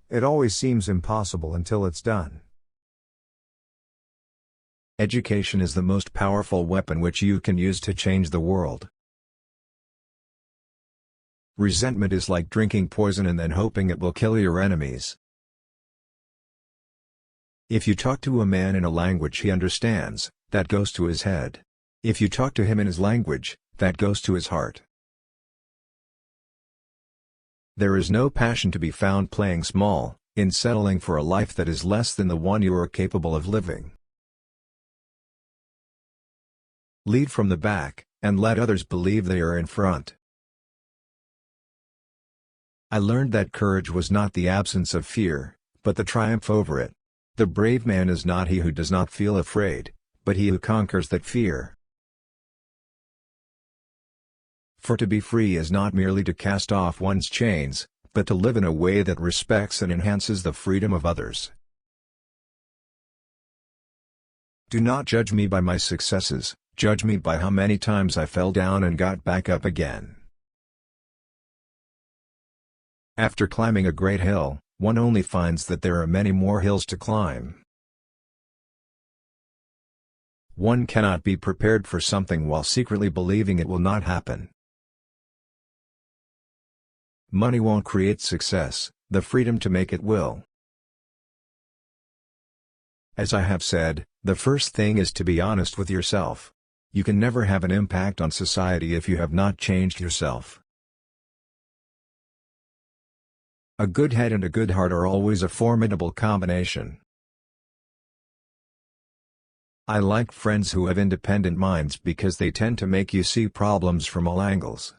It always seems impossible until it's done. Education is the most powerful weapon which you can use to change the world. Resentment is like drinking poison and then hoping it will kill your enemies. If you talk to a man in a language he understands, that goes to his head. If you talk to him in his language, that goes to his heart. There is no passion to be found playing small, in settling for a life that is less than the one you are capable of living. Lead from the back, and let others believe they are in front. I learned that courage was not the absence of fear, but the triumph over it. The brave man is not he who does not feel afraid, but he who conquers that fear. For to be free is not merely to cast off one's chains, but to live in a way that respects and enhances the freedom of others. Do not judge me by my successes, judge me by how many times I fell down and got back up again. After climbing a great hill, one only finds that there are many more hills to climb. One cannot be prepared for something while secretly believing it will not happen. Money won't create success, the freedom to make it will. As I have said, the first thing is to be honest with yourself. You can never have an impact on society if you have not changed yourself. A good head and a good heart are always a formidable combination. I like friends who have independent minds because they tend to make you see problems from all angles.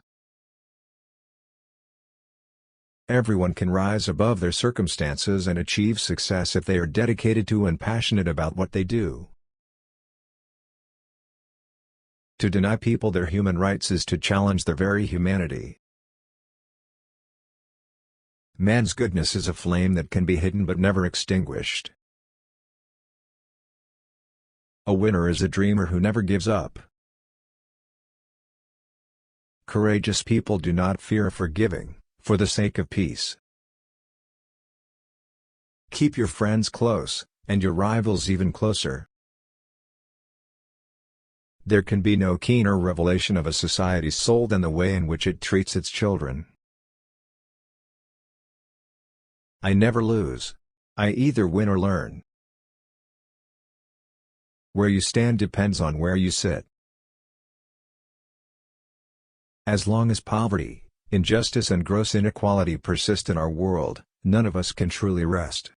Everyone can rise above their circumstances and achieve success if they are dedicated to and passionate about what they do. To deny people their human rights is to challenge their very humanity. Man's goodness is a flame that can be hidden but never extinguished. A winner is a dreamer who never gives up. Courageous people do not fear forgiving, for the sake of peace. Keep your friends close, and your rivals even closer. There can be no keener revelation of a society's soul than the way in which it treats its children. I never lose. I either win or learn. Where you stand depends on where you sit. As long as poverty, injustice and gross inequality persist in our world, none of us can truly rest.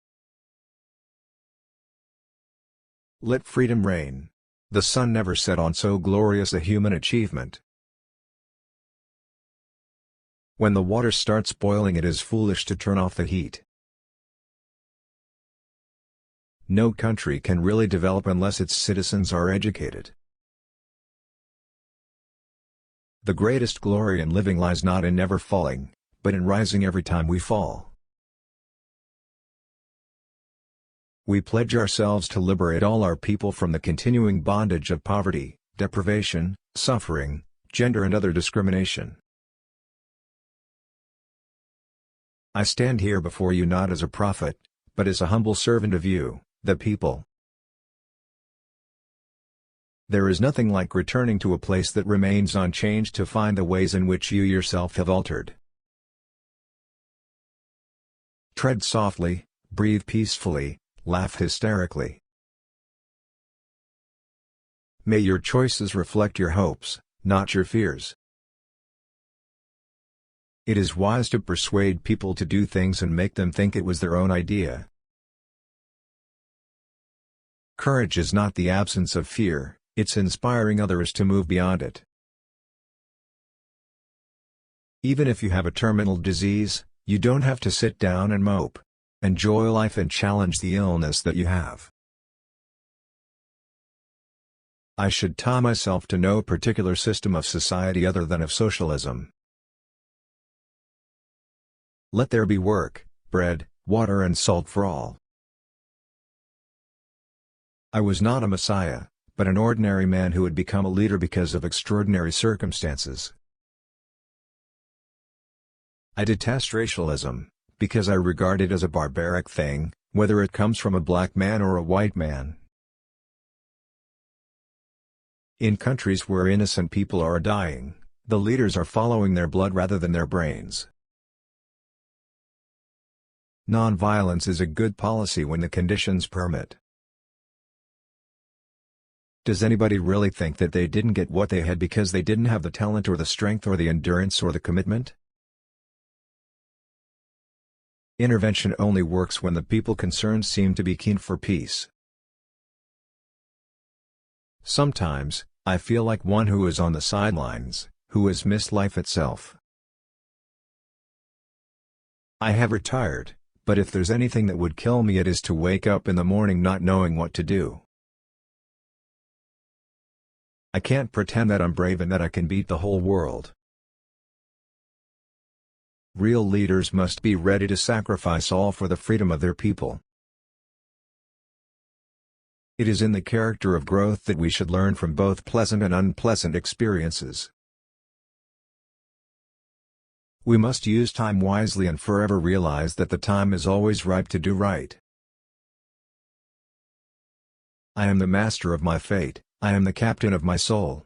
Let freedom reign. The sun never set on so glorious a human achievement. When the water starts boiling, it is foolish to turn off the heat. No country can really develop unless its citizens are educated. The greatest glory in living lies not in never falling, but in rising every time we fall. We pledge ourselves to liberate all our people from the continuing bondage of poverty, deprivation, suffering, gender and other discrimination. I stand here before you not as a prophet, but as a humble servant of you, the people. There is nothing like returning to a place that remains unchanged to find the ways in which you yourself have altered. Tread softly, breathe peacefully, laugh hysterically. May your choices reflect your hopes, not your fears. It is wise to persuade people to do things and make them think it was their own idea. Courage is not the absence of fear, it's inspiring others to move beyond it. Even if you have a terminal disease, you don't have to sit down and mope. Enjoy life and challenge the illness that you have. I should tie myself to no particular system of society other than of socialism. Let there be work, bread, water and salt for all. I was not a messiah, but an ordinary man who had become a leader because of extraordinary circumstances. I detest racialism, because I regard it as a barbaric thing, whether it comes from a black man or a white man. In countries where innocent people are dying, the leaders are following their blood rather than their brains. Nonviolence is a good policy when the conditions permit. Does anybody really think that they didn't get what they had because they didn't have the talent or the strength or the endurance or the commitment? Intervention only works when the people concerned seem to be keen for peace. Sometimes, I feel like one who is on the sidelines, who has missed life itself. I have retired, but if there's anything that would kill me, it is to wake up in the morning not knowing what to do. I can't pretend that I'm brave and that I can beat the whole world. Real leaders must be ready to sacrifice all for the freedom of their people. It is in the character of growth that we should learn from both pleasant and unpleasant experiences. We must use time wisely and forever realize that the time is always ripe to do right. I am the master of my fate, I am the captain of my soul.